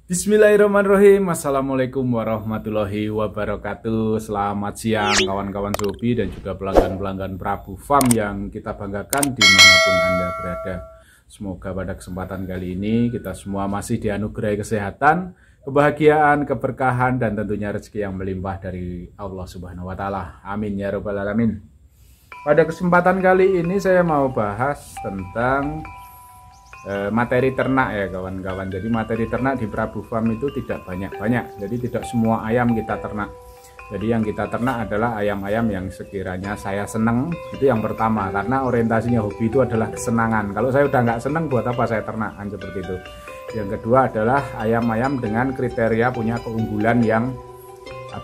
Bismillahirrahmanirrahim. Assalamualaikum warahmatullahi wabarakatuh. Selamat siang kawan-kawan Sobi dan juga pelanggan-pelanggan Prabu Farm yang kita banggakan dimanapun Anda berada. Semoga pada kesempatan kali ini kita semua masih dianugerahi kesehatan, kebahagiaan, keberkahan, dan tentunya rezeki yang melimpah dari Allah Subhanahu wa Ta'ala. Amin ya Rabbal 'Alamin. Pada kesempatan kali ini saya mau bahas tentang materi ternak ya kawan-kawan. Jadi materi ternak di Prabu Farm itu tidak banyak-banyak. Jadi tidak semua ayam kita ternak. Jadi yang kita ternak adalah ayam-ayam yang sekiranya saya seneng. Itu yang pertama, karena orientasinya hobi itu adalah kesenangan. Kalau saya udah nggak seneng, buat apa saya ternak, kan seperti itu. Yang kedua adalah ayam-ayam dengan kriteria punya keunggulan yang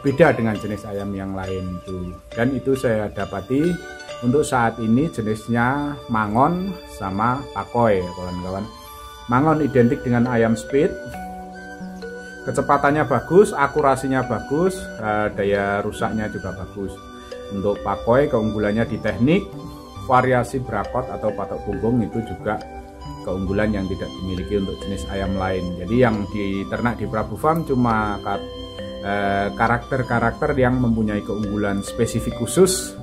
beda dengan jenis ayam yang lain itu. Dan itu saya dapati untuk saat ini jenisnya mangon sama pakoi kawan-kawan. Mangon identik dengan ayam speed, kecepatannya bagus, akurasinya bagus, daya rusaknya juga bagus. Untuk pakoi keunggulannya di teknik, variasi berakot atau patok punggung itu juga keunggulan yang tidak dimiliki untuk jenis ayam lain. Jadi yang diternak di Prabu Farm cuma karakter-karakter yang mempunyai keunggulan spesifik khusus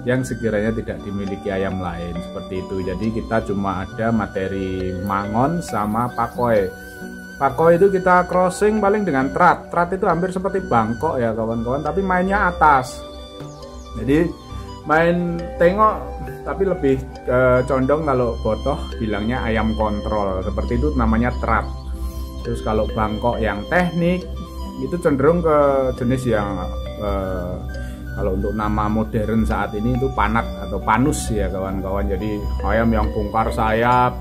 yang sekiranya tidak dimiliki ayam lain, seperti itu. Jadi kita cuma ada materi mangon sama pakoi. Pakoi itu kita crossing paling dengan trat. Trat itu hampir seperti bangkok ya kawan-kawan, tapi mainnya atas. Jadi main tengok tapi lebih condong, kalau botoh bilangnya ayam kontrol, seperti itu namanya trat. Terus kalau bangkok yang teknik itu cenderung ke jenis yang kalau untuk nama modern saat ini itu panat atau panus ya kawan-kawan. Jadi ayam yang bongkar sayap,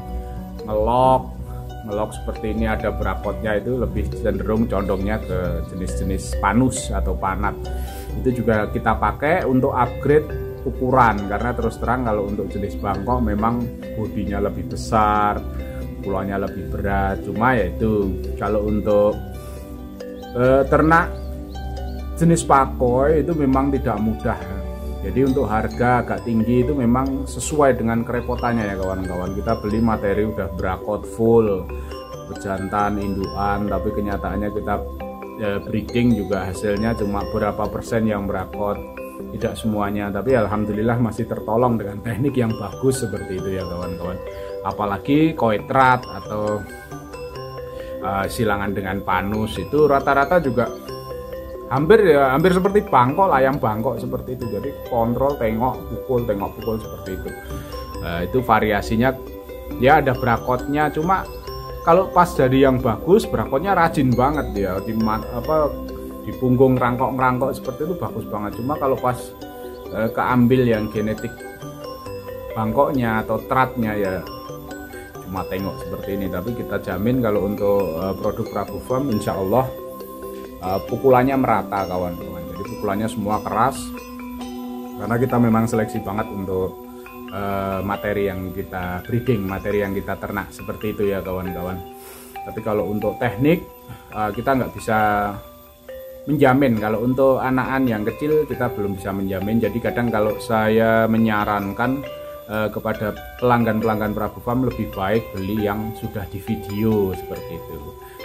ngelok seperti ini, ada berakotnya, itu lebih cenderung condongnya ke jenis-jenis panus atau panat. Itu juga kita pakai untuk upgrade ukuran, karena terus terang kalau untuk jenis bangkok memang bodinya lebih besar, pulaunya lebih berat. Cuma ya itu kalau untuk ternak jenis pakoi itu memang tidak mudah. Jadi untuk harga agak tinggi itu memang sesuai dengan kerepotannya ya kawan-kawan. Kita beli materi udah berakot full, bejantan, induan, tapi kenyataannya kita breeding juga hasilnya cuma berapa persen yang berakot, tidak semuanya. Tapi alhamdulillah masih tertolong dengan teknik yang bagus seperti itu ya kawan-kawan. Apalagi koitrat atau silangan dengan panus itu rata-rata juga hampir seperti bangkok, ayam bangkok seperti itu. Jadi kontrol, tengok pukul seperti itu. Itu variasinya ya, ada berakotnya. Cuma kalau pas dari yang bagus, berakotnya rajin banget dia. Di punggung rangkok seperti itu bagus banget. Cuma kalau pas keambil yang genetik bangkoknya atau tratnya ya cuma tengok seperti ini. Tapi kita jamin kalau untuk produk Prabu Farm insya Allah pukulannya merata kawan-kawan. Jadi pukulannya semua keras, karena kita memang seleksi banget untuk materi yang kita breeding, materi yang kita ternak, seperti itu ya kawan-kawan. Tapi kalau untuk teknik kita nggak bisa menjamin. Kalau untuk anakan yang kecil kita belum bisa menjamin. Jadi kadang kalau saya menyarankan kepada pelanggan-pelanggan Prabu Farm, lebih baik beli yang sudah di video seperti itu.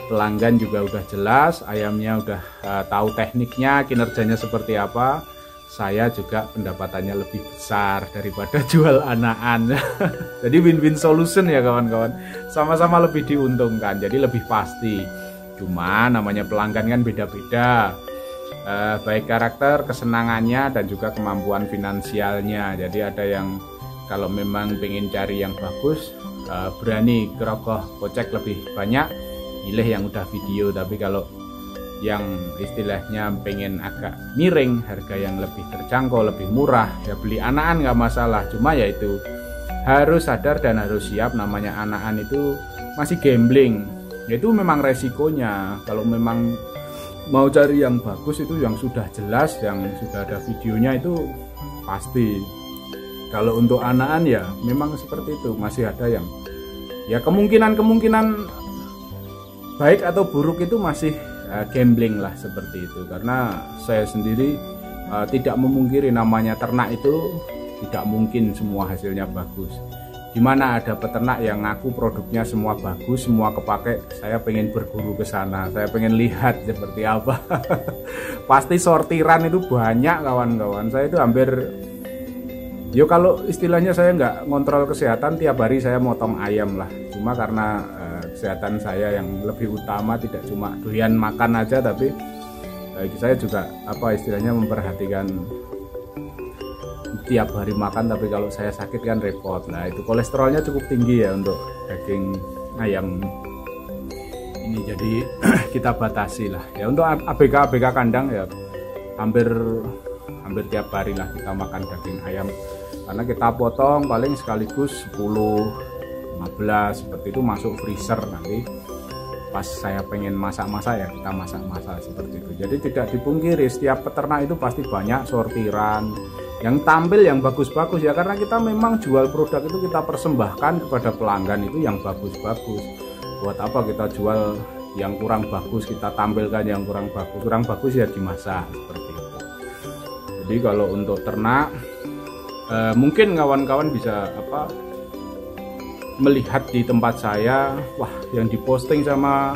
Pelanggan juga udah jelas, ayamnya udah tahu tekniknya, kinerjanya seperti apa. Saya juga pendapatannya lebih besar daripada jual anakan. Jadi win-win solution ya kawan-kawan. Sama-sama lebih diuntungkan, jadi lebih pasti. Cuma namanya pelanggan kan beda-beda, baik karakter, kesenangannya, dan juga kemampuan finansialnya. Jadi ada yang kalau memang pengen cari yang bagus, berani gerogoh kocek lebih banyak, pilih yang udah video. Tapi kalau yang istilahnya pengen agak miring, harga yang lebih terjangkau, lebih murah, ya beli anakan nggak masalah. Cuma ya itu harus sadar dan harus siap, namanya anakan itu masih gambling. Itu memang resikonya. Kalau memang mau cari yang bagus itu yang sudah jelas, yang sudah ada videonya, itu pasti. Kalau untuk anakan ya memang seperti itu, masih ada yang ya kemungkinan baik atau buruk itu masih gambling lah seperti itu. Karena saya sendiri tidak memungkiri, namanya ternak itu tidak mungkin semua hasilnya bagus. Dimana ada peternak yang ngaku produknya semua bagus, semua kepake, saya pengen berguru ke sana, saya pengen lihat seperti apa. Pasti sortiran itu banyak kawan-kawan. Saya itu hampir, yo kalau istilahnya saya nggak ngontrol kesehatan, tiap hari saya motong ayam lah. Cuma karena kesehatan saya yang lebih utama, tidak cuma doyan makan aja, tapi saya juga apa istilahnya memperhatikan tiap hari makan, tapi kalau saya sakit kan repot. Nah itu kolesterolnya cukup tinggi ya untuk daging ayam ini, jadi kita batasi lah ya. Untuk ABK kandang ya hampir tiap hari lah kita makan daging ayam, karena kita potong paling sekaligus 10 15 seperti itu, masuk freezer. Nanti pas saya pengen masak-masak ya kita masak-masak seperti itu. Jadi tidak dipungkiri setiap peternak itu pasti banyak sortiran yang tampil yang bagus-bagus ya, karena kita memang jual produk itu kita persembahkan kepada pelanggan itu yang bagus-bagus. Buat apa kita jual yang kurang bagus, kita tampilkan yang kurang bagus ya dimasak seperti itu. Jadi kalau untuk ternak mungkin kawan-kawan bisa apa melihat di tempat saya, wah yang diposting sama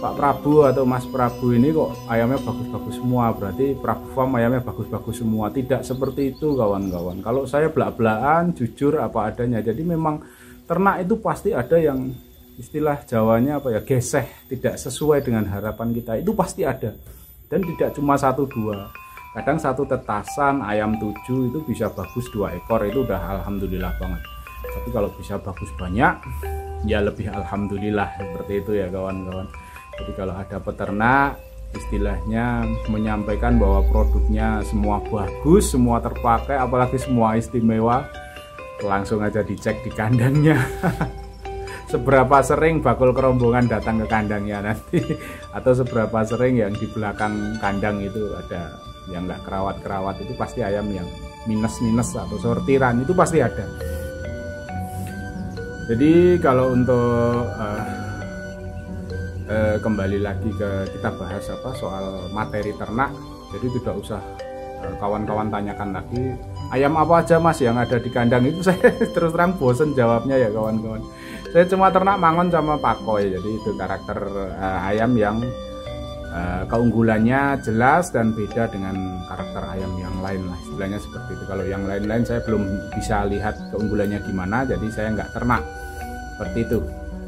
Pak Prabu atau Mas Prabu ini kok ayamnya bagus-bagus semua, berarti Prabu Farm ayamnya bagus-bagus semua. Tidak seperti itu kawan-kawan. Kalau saya belak-belakan jujur apa adanya. Jadi memang ternak itu pasti ada yang istilah Jawanya apa ya, geseh, tidak sesuai dengan harapan kita, itu pasti ada. Dan tidak cuma 1-2, kadang satu tetasan ayam 7 itu bisa bagus 2 ekor, itu udah alhamdulillah banget. Tapi kalau bisa bagus banyak ya lebih alhamdulillah, seperti itu ya kawan-kawan. Jadi kalau ada peternak istilahnya menyampaikan bahwa produknya semua bagus, semua terpakai, apalagi semua istimewa, langsung aja dicek di kandangnya. Seberapa sering bakul kerombongan datang ke kandangnya nanti, atau seberapa sering yang di belakang kandang itu ada yang nggak kerawat-kerawat, itu pasti ayam yang minus-minus atau sortiran itu pasti ada. Jadi kalau untuk kembali lagi ke kita bahas apa soal materi ternak, jadi tidak usah kawan-kawan tanyakan lagi ayam apa aja mas yang ada di kandang itu. Saya terus terang bosen jawabnya ya kawan-kawan. Saya cuma ternak mangon sama pakoy, jadi itu karakter ayam yang keunggulannya jelas dan beda dengan karakter ayam yang lain lah, istilahnya seperti itu. Kalau yang lain-lain saya belum bisa lihat keunggulannya gimana, jadi saya nggak ternak seperti itu.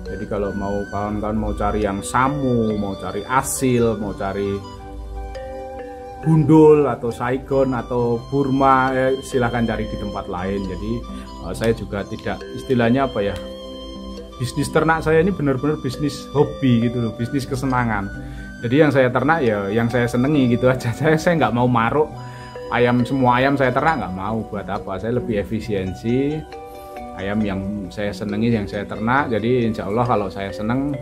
Jadi kalau mau kawan-kawan mau cari yang samu, mau cari asil, mau cari gundul atau saigon atau Burma, silahkan cari di tempat lain. Jadi saya juga tidak istilahnya apa ya, bisnis ternak saya ini benar-benar bisnis hobi gitu loh, bisnis kesenangan. Jadi yang saya ternak ya yang saya senengi gitu aja. Saya nggak mau maruk ayam, semua ayam saya ternak nggak mau. Buat apa? Saya lebih efisiensi ayam yang saya senengi, yang saya ternak. Jadi insya Allah kalau saya seneng,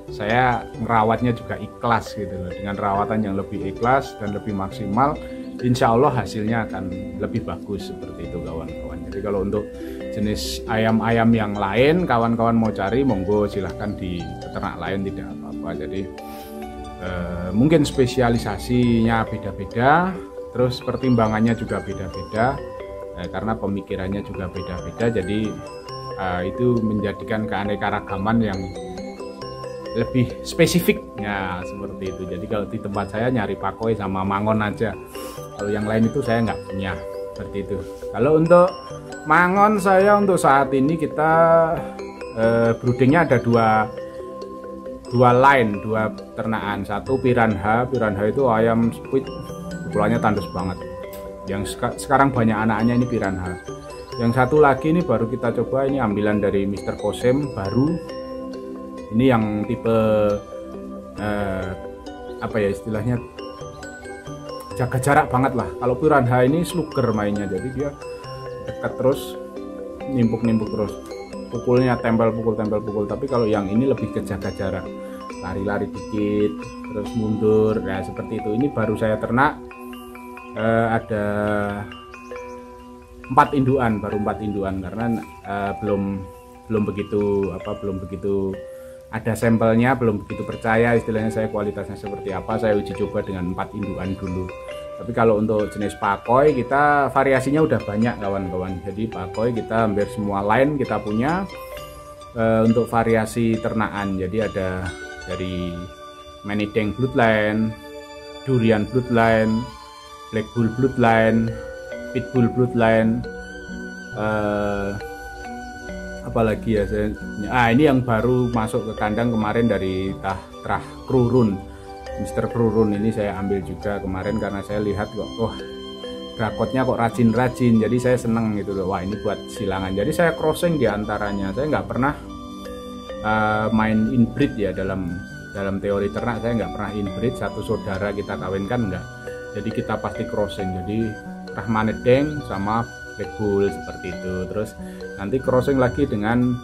saya merawatnya juga ikhlas gitu loh. Dengan rawatan yang lebih ikhlas dan lebih maksimal, insya Allah hasilnya akan lebih bagus, seperti itu kawan-kawan. Jadi kalau untuk jenis ayam-ayam yang lain, kawan-kawan mau cari monggo silahkan di peternak lain, tidak apa-apa. Jadi mungkin spesialisasinya beda-beda, terus pertimbangannya juga beda-beda, karena pemikirannya juga beda-beda. Jadi itu menjadikan keanekaragaman yang lebih spesifik ya, seperti itu. Jadi kalau di tempat saya nyari pakoy sama mangon aja, kalau yang lain itu saya nggak punya, seperti itu. Kalau untuk mangon saya untuk saat ini kita broodingnya ada dua ternakan. Satu piranha itu ayam squid, ukurannya tandus banget, yang sekarang banyak anaknya ini piranha. Yang satu lagi ini baru kita coba, ini ambilan dari Mr. Kosem baru. Ini yang tipe apa ya istilahnya, jaga jarak banget lah. Kalau piranha ini slugger mainnya, jadi dia dekat terus, nimpuk terus, pukulnya pukul. Tapi kalau yang ini lebih ke jaga jarak, lari-lari dikit terus mundur, ya seperti itu. Ini baru saya ternak, ada 4 induan, baru 4 induan, karena belum begitu ada sampelnya, belum begitu percaya istilahnya saya kualitasnya seperti apa. Saya uji coba dengan 4 induan dulu. Tapi kalau untuk jenis pakoi kita variasinya udah banyak kawan-kawan. Jadi pakoi kita hampir semua line kita punya. Untuk variasi ternakan, jadi ada dari Manideng Bloodline, Durian Bloodline, Black Bull Bloodline, Pitbull Bloodline, apalagi ya ini yang baru masuk ke kandang kemarin dari Trah Krurun, Mr. Krurun ini saya ambil juga kemarin karena saya lihat kok rakotnya kok rajin-rajin, jadi saya seneng gitu loh. Wah, ini buat silangan, jadi saya crossing diantaranya. Saya nggak pernah main inbreed ya, dalam teori ternak saya nggak pernah inbreed. Satu saudara kita kawinkan enggak, jadi kita pasti crossing. Jadi Manideng sama Black Bull seperti itu, terus nanti crossing lagi dengan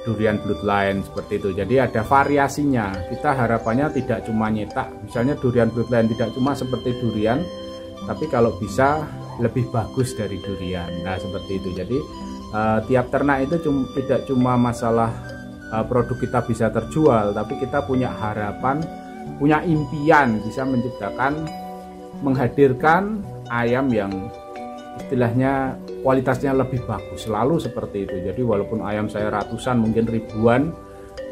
Durian Bloodline seperti itu. Jadi ada variasinya. Kita harapannya tidak cuma nyetak, misalnya Durian Bloodline tidak cuma seperti durian, tapi kalau bisa lebih bagus dari durian. Nah seperti itu. Jadi tiap ternak itu tidak cuma masalah produk kita bisa terjual, tapi kita punya harapan, punya impian bisa menciptakan, menghadirkan ayam yang istilahnya kualitasnya lebih bagus, selalu seperti itu. Jadi walaupun ayam saya ratusan mungkin ribuan,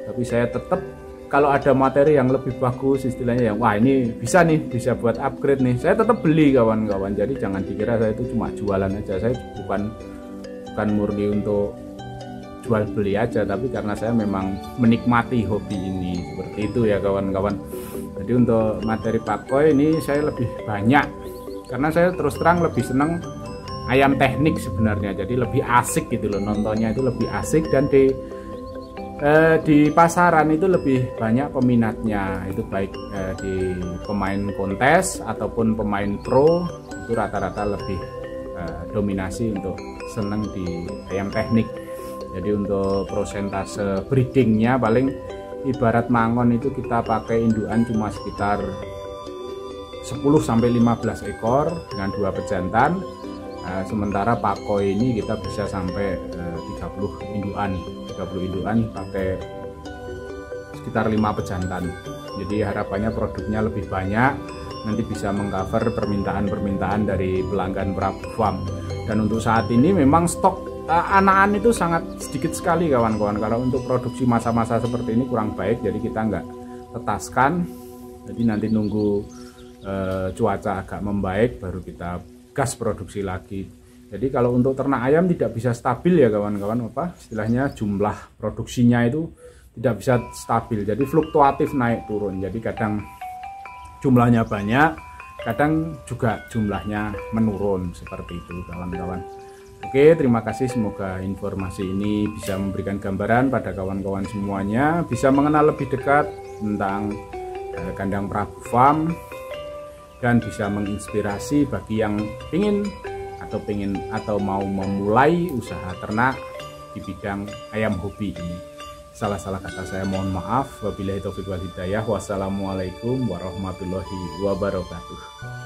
tapi saya tetap kalau ada materi yang lebih bagus, istilahnya yang wah ini bisa nih, bisa buat upgrade nih, saya tetap beli kawan-kawan. Jadi jangan dikira saya itu cuma jualan aja, saya bukan murni untuk jual beli aja, tapi karena saya memang menikmati hobi ini, seperti itu ya kawan-kawan. Jadi untuk materi pakoi ini saya lebih banyak, karena saya terus terang lebih seneng ayam teknik sebenarnya, jadi lebih asik gitu loh, nontonnya itu lebih asik, dan di pasaran itu lebih banyak peminatnya, itu baik di pemain kontes ataupun pemain pro, itu rata-rata lebih dominasi untuk seneng di ayam teknik. Jadi untuk prosentase breedingnya paling ibarat mangon itu kita pakai indukan cuma sekitar 10-15 ekor dengan 2 pejantan. Sementara pakoi ini kita bisa sampai 30 indukan pakai sekitar 5 pejantan. Jadi harapannya produknya lebih banyak, nanti bisa mengcover permintaan dari pelanggan Prabu Farm. Dan untuk saat ini memang stok anakan itu sangat sedikit sekali kawan-kawan. Kalau untuk produksi masa-masa seperti ini kurang baik, jadi kita nggak tetaskan. Jadi nanti nunggu cuaca agak membaik baru kita gas produksi lagi. Jadi kalau untuk ternak ayam tidak bisa stabil ya kawan-kawan, istilahnya jumlah produksinya itu tidak bisa stabil, jadi fluktuatif naik turun. Jadi kadang jumlahnya banyak, kadang juga jumlahnya menurun, seperti itu kawan-kawan. Oke, terima kasih, semoga informasi ini bisa memberikan gambaran pada kawan-kawan semuanya, bisa mengenal lebih dekat tentang kandang Prabu Farm, dan bisa menginspirasi bagi yang ingin atau mau memulai usaha ternak di bidang ayam hobi ini. Salah-salah kata saya mohon maaf. Wabillahi taufiq wal hidayah. Wassalamualaikum warahmatullahi wabarakatuh.